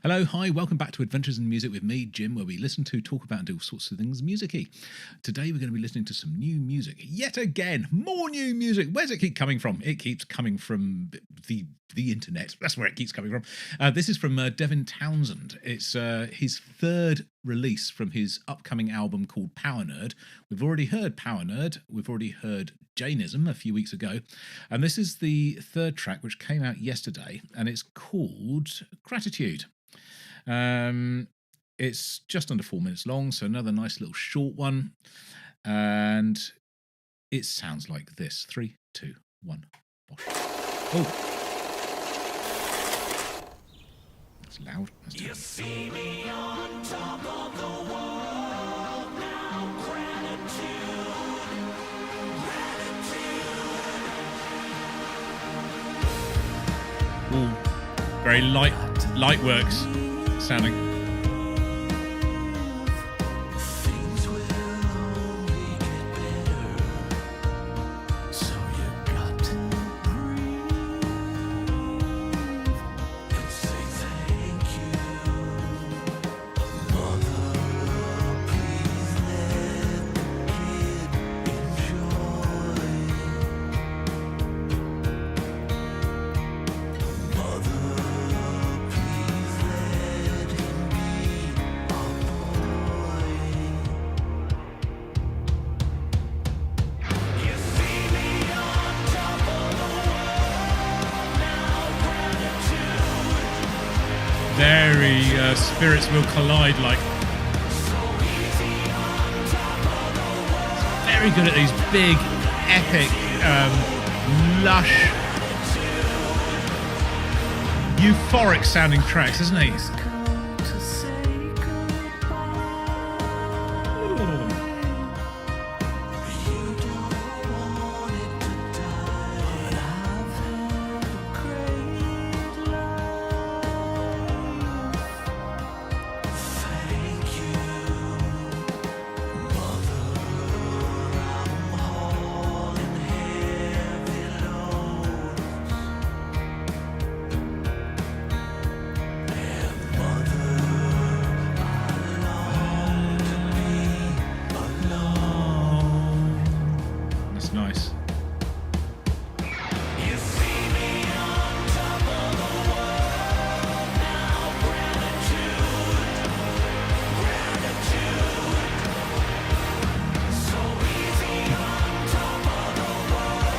Hello, hi, welcome back to Adventures in Music with me, Jim, where we listen to, talk about, and do all sorts of things music-y. Today we're going to be listening to some new music. Yet again, more new music. Where's it keep coming from? It keeps coming from the internet. That's where it keeps coming from. This is from Devin Townsend. It's his third release from his upcoming album called Power Nerd. We've already heard Power Nerd. We've already heard Jainism a few weeks ago. And this is the third track, which came out yesterday, and it's called Gratitude. It's just under 4 minutes long, so another nice little short one, and it sounds like this. 3, 2, 1, wash. Oh, that's loud. That's you see me on top of the world now. Gratitude, gratitude. Ooh, very light works sounding. Things will only get better, so you got to breathe and say thank you. Mother, please let the kid enjoy. Mother, please let him be a boy. You see me on top of the world now. Gratitude, Very spirits will collide like. so easy on top of the world. Very good at these big, epic, lush, euphoric sounding tracks, isn't he? Come to say goodbye. You don't want it to die, but I've had a great life. Thank you, Mother. I'm hauling heavy loads, and Mother, I long to be alone. That's nice. You see me on top of the world now. Gratitude, gratitude. So easy on top of the world.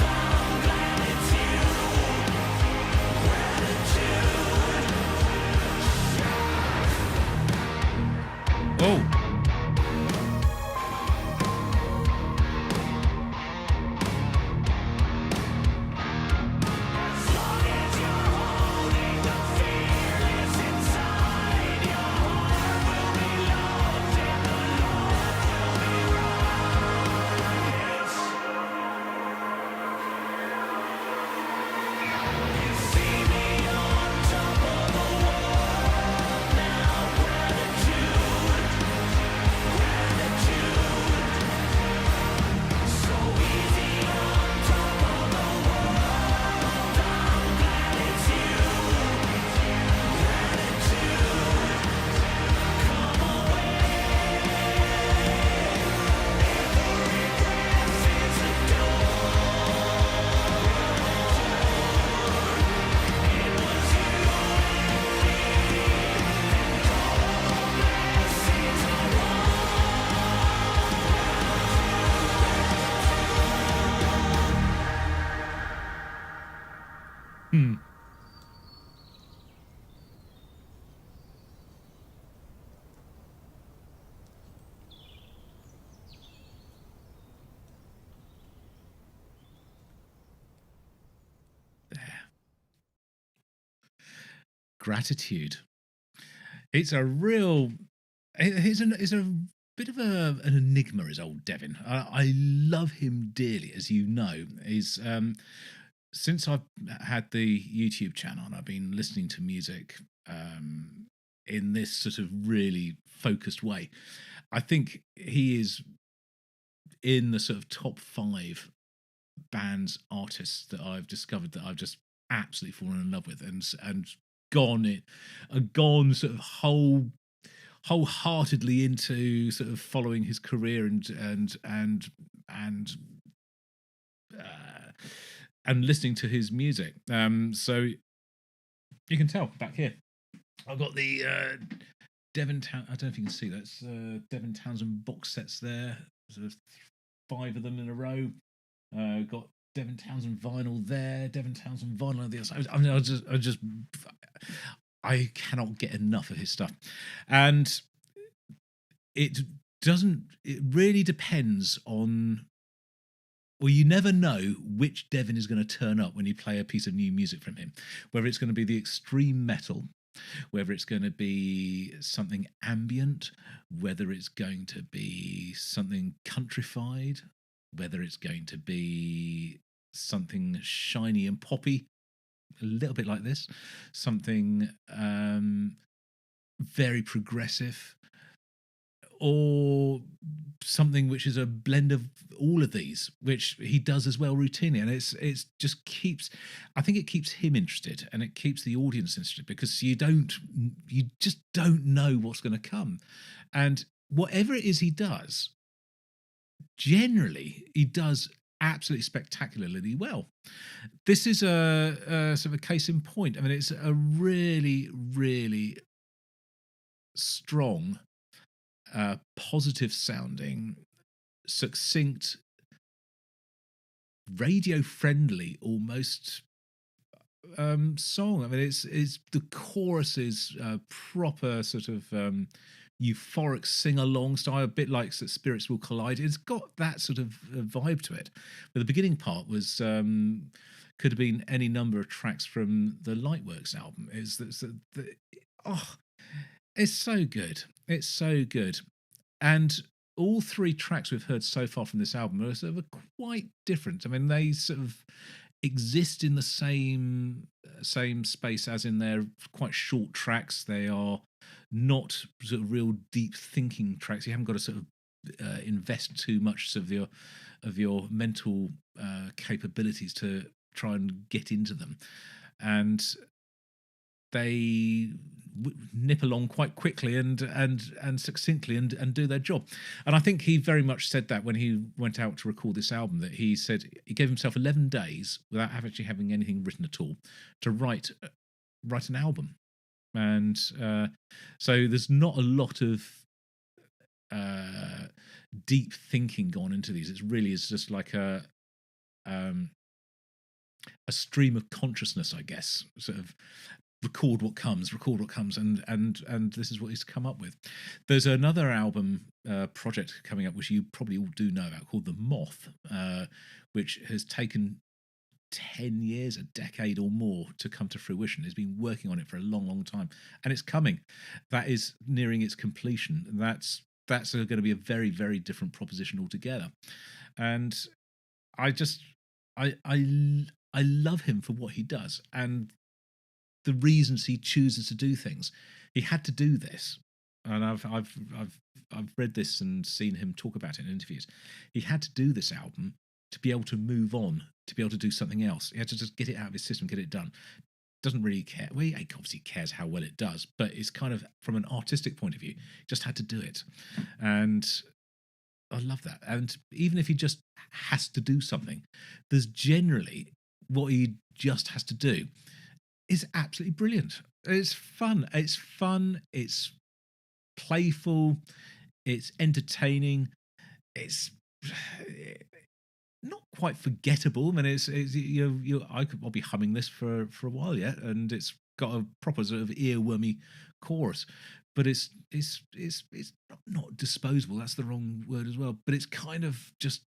I'm glad it's you. Gratitude. Oh. As long as you're holding the fearless inside, your heart will be loved and the Lord will be right. You see me on top of the world now. Gratitude, gratitude. So easy on top of the world. I'm glad it's you. Gratitude. Come away. Every breath is a door. It was you and me, and all blessings are Hmm. There. Gratitude. It's a real. It's a bit of an enigma. Is old Devin. I love him dearly, as you know. He's since I've had the YouTube channel, and I've been listening to music in this sort of really focused way. I think he is in the sort of top 5 bands, artists that I've discovered that I've just absolutely fallen in love with, and gone sort of wholeheartedly into sort of following his career and uh, and listening to his music. So you can tell back here, I've got the Devin. I don't know if you can see that's Devin Townsend box sets there. Sort of 5 of them in a row. Got Devin Townsend vinyl there. Devin Townsend vinyl on the other side. I mean, I cannot get enough of his stuff, and it doesn't. It really depends on. Well, you never know which Devin is going to turn up when you play a piece of new music from him. Whether it's going to be the extreme metal, whether it's going to be something ambient, whether it's going to be something countrified, whether it's going to be something shiny and poppy, a little bit like this, something very progressive, or something which is a blend of all of these, which he does as well routinely. And it's just keeps, I think it keeps him interested, and it keeps the audience interested, because you just don't know what's going to come. And whatever it is he does, generally he does absolutely spectacularly well. This is a sort of a case in point. I mean, it's a really, really strong, positive sounding, succinct, radio friendly almost song. I mean, it's the chorus is proper sort of euphoric sing along style, a bit like Spirits Will Collide. It's got that sort of vibe to it. But the beginning part was could have been any number of tracks from the Lightworks album. It's so good. It's so good. And all 3 tracks we've heard so far from this album are sort of quite different. I mean, they sort of exist in the same space as in their quite short tracks. They are not sort of real deep thinking tracks. You haven't got to sort of invest too much of your mental capabilities to try and get into them, and they nip along quite quickly and succinctly and do their job. And I think he very much said that when he went out to record this album, that he said he gave himself 11 days without actually having anything written at all to write an album. And so there's not a lot of deep thinking gone into these. It really is just like a stream of consciousness, I guess, sort of record what comes, and this is what he's come up with. There's another album project coming up, which you probably all do know about, called The Moth, which has taken 10 years, a decade or more to come to fruition. He's been working on it for a long time, and it's coming. That is nearing its completion. That's going to be a very, very different proposition altogether. And I love him for what he does and the reasons he chooses to do things. He had to do this, and I've read this and seen him talk about it in interviews. He had to do this album to be able to move on, to be able to do something else. He had to just get it out of his system, get it done. Doesn't really care. Well, he obviously cares how well it does, but it's kind of from an artistic point of view, just had to do it. And I love that. And even if he just has to do something, there's generally what he just has to do is absolutely brilliant. It's fun. It's playful. It's entertaining. It's not quite forgettable. I mean, I'll be humming this for a while yet, and it's got a proper sort of earwormy chorus. But it's not disposable. That's the wrong word as well. But it's kind of just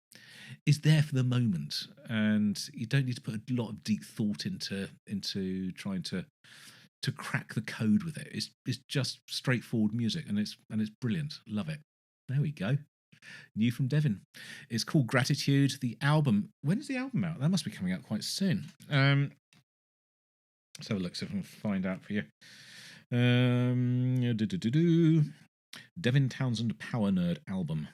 is there for the moment, and you don't need to put a lot of deep thought into trying to crack the code with it. It's just straightforward music, and it's brilliant. Love it. There we go. New from Devin. It's called Gratitude. The album. When is the album out? That must be coming out quite soon. Let's have a look, see if I can find out for you. Devin Townsend Power Nerd album.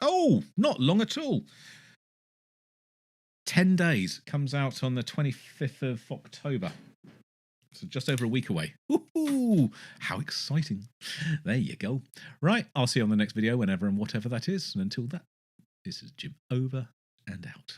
Oh, not long at all. 10 days. Comes out on the 25th of October. So just over a week away. Woohoo! How exciting. There you go. Right, I'll see you on the next video, whenever and whatever that is. And until that, this is Jim over and out.